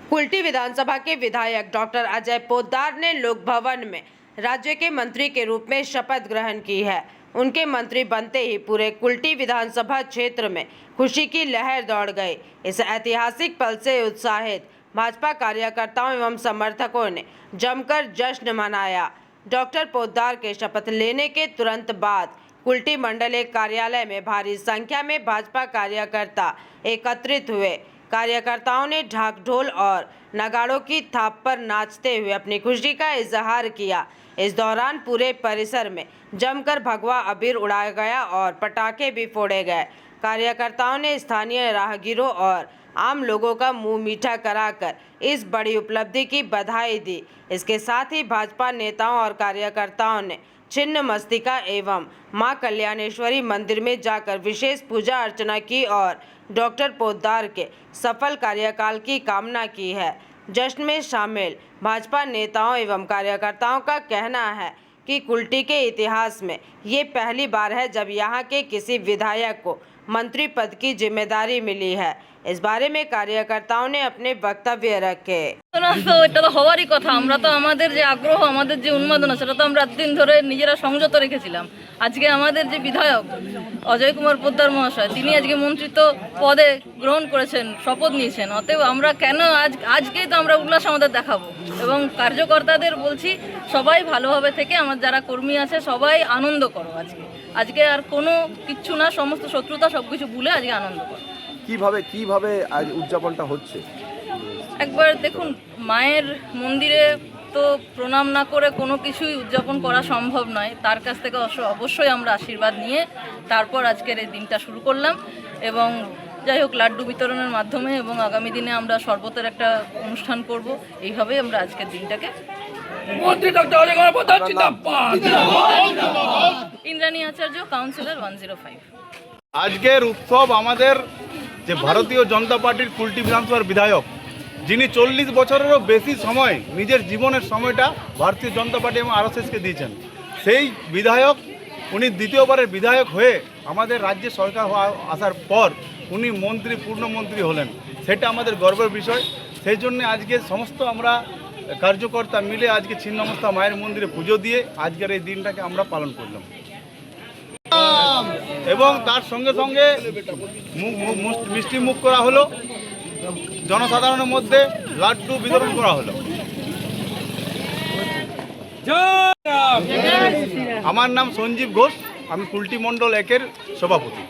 कुल्टी विधानसभा के विधायक डॉक्टर अजय पोद्दार ने लोक भवन में राज्य के मंत्री के रूप में शपथ ग्रहण की है। उनके मंत्री बनते ही पूरे कुल्टी विधानसभा क्षेत्र में खुशी की लहर दौड़ गई। इस ऐतिहासिक पल से उत्साहित भाजपा कार्यकर्ताओं एवं समर्थकों ने जमकर जश्न मनाया। डॉक्टर पोद्दार के शपथ लेने के तुरंत बाद कुल्टी मंडल कार्यालय में भारी संख्या में भाजपा कार्यकर्ता एकत्रित हुए। कार्यकर्ताओं ने ढाक ढोल और नगाड़ों की थाप पर नाचते हुए अपनी खुशी का इजहार किया। इस दौरान पूरे परिसर में जमकर भगवा अबीर उड़ाया गया और पटाखे भी फोड़े गए। कार्यकर्ताओं ने स्थानीय राहगीरों और आम लोगों का मुंह मीठा कराकर इस बड़ी उपलब्धि की बधाई दी। इसके साथ ही भाजपा नेताओं और कार्यकर्ताओं ने छिन्न मस्तिका एवं मां कल्याणेश्वरी मंदिर में जाकर विशेष पूजा अर्चना की और डॉक्टर पोद्दार के सफल कार्यकाल की कामना की है। जश्न में शामिल भाजपा नेताओं एवं कार्यकर्ताओं का कहना है कि कुल्टी के इतिहास में ये पहली बार है जब यहां के किसी विधायक को मंत्री पद की जिम्मेदारी मिली है। इस बारे में कार्यकर्ताओं ने अपने वक्तव्य रखे। এটা তো হওয়ারই কথা। আমরা তো আমাদের যে আগ্রহ, আমাদের যে উন্মাদনা, সেটা তো আমরা দিন ধরে নিজেরা সংযত রেখেছিলাম। আজকে আমাদের যে বিধায়ক অজয় কুমার পোদ্দার মহাশয়, তিনি আজকে মন্ত্রিত্ব পদে গ্রহণ করেছেন, শপথ নিয়েছেন। অতএব আমরা কেন আজকেই তো আমরা উল্লাস আমাদের দেখাবো এবং কার্যকর্তাদের বলছি সবাই ভালোভাবে থেকে আমার যারা কর্মী আছে সবাই আনন্দ করো। আজকে আর কোনো কিচ্ছু না, সমস্ত শত্রুতা সবকিছু ভুলে আজকে আনন্দ করো। কিভাবে আজ উদযাপনটা হচ্ছে একবার দেখুন, মায়ের মন্দিরে তো প্রণাম না করে কোনো কিছুই উদযাপন করা সম্ভব নয়। তার কাছ থেকে অবশ্যই আমরা আশীর্বাদ নিয়ে তারপর আজকের এই দিনটা শুরু করলাম এবং যাই হোক লাড্ডু বিতরণের মাধ্যমে এবং আগামী দিনে আমরা শরবতের একটা অনুষ্ঠান করব। এইভাবেই আমরা আজকের দিনটাকে ইন্দ্রাণী আচার্য, কাউন্সিলর 105। আজকের উৎসব আমাদের যে ভারতীয় জনতা পার্টির কুল্টি বিধানসভার বিধায়ক, যিনি 40 বছরেরও বেশি সময় নিজের জীবনের সময়টা ভারতীয় জনতা পার্টি এবং আরএসএসকে দিয়েছেন, সেই বিধায়ক উনি দ্বিতীয়বারের বিধায়ক হয়ে আমাদের রাজ্যে সরকার আসার পর উনি পূর্ণমন্ত্রী হলেন। সেটা আমাদের গর্বের বিষয়। সেই জন্য আজকে সমস্ত আমরা কার্যকর্তা মিলে আজকে ছিন্নমস্তা মায়ের মন্দিরে পুজো দিয়ে আজকের এই দিনটাকে আমরা পালন করলাম এবং তার সঙ্গে সঙ্গে মিষ্টি মুখ করা হলো, জনসাধারণের মধ্যে লাড্ডু বিতরণ করা হলো। আমার নাম সঞ্জীব ঘোষ, আমি কুল্টি মণ্ডল 1-এর সভাপতি।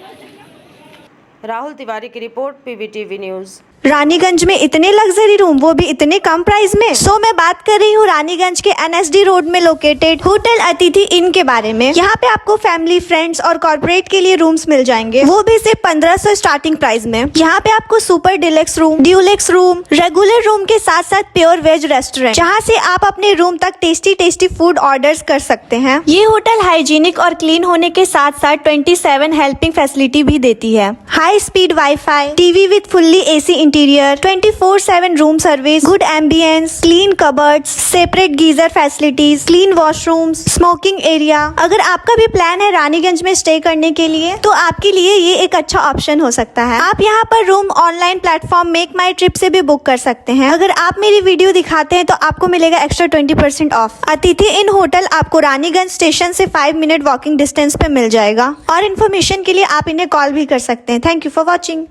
राहुल तिवारी की रिपोर्ट, PBTV न्यूज। रानीगंज में इतने लग्जरी रूम, वो भी इतने कम प्राइस में। मैं बात कर रही हूँ रानीगंज के NSD रोड में लोकेटेड होटल अतिथि इन के बारे में। यहाँ पे आपको फैमिली, फ्रेंड्स और कॉर्पोरेट के लिए रूम्स मिल जाएंगे, वो भी सिर्फ 1500 स्टार्टिंग प्राइस में। यहाँ पे आपको super deluxe room, Dulux room, regular room के साथ साथ प्योर वेज रेस्टोरेंट, जहाँ से आप अपने रूम तक टेस्टी फूड ऑर्डर कर सकते हैं। ये होटल हाइजीनिक और क्लीन होने के साथ साथ 27 हेल्पिंग फैसिलिटी भी देती है। High speed wifi, TV with fully AC interior, 24/7 room service, good ambience, clean cupboards, separate geyser facilities, clean washrooms, smoking area. अगर आपका भी प्लान है रानीगंज में स्टे करने के लिए, तो आपके लिए ये एक अच्छा ऑप्शन हो सकता है। आप यहाँ पर रूम ऑनलाइन प्लेटफॉर्म मेक माई ट्रिप से भी बुक कर सकते हैं। अगर आप मेरी वीडियो दिखाते हैं तो आपको मिलेगा एक्स्ट्रा 20% ऑफ। अतिथि इन होटल आपको रानीगंज स्टेशन से 5 मिनट वॉकिंग डिस्टेंस पे मिल जाएगा। और इन्फॉर्मेशन के लिए आप इन्हें कॉल भी कर सकते हैं। Thank you for watching.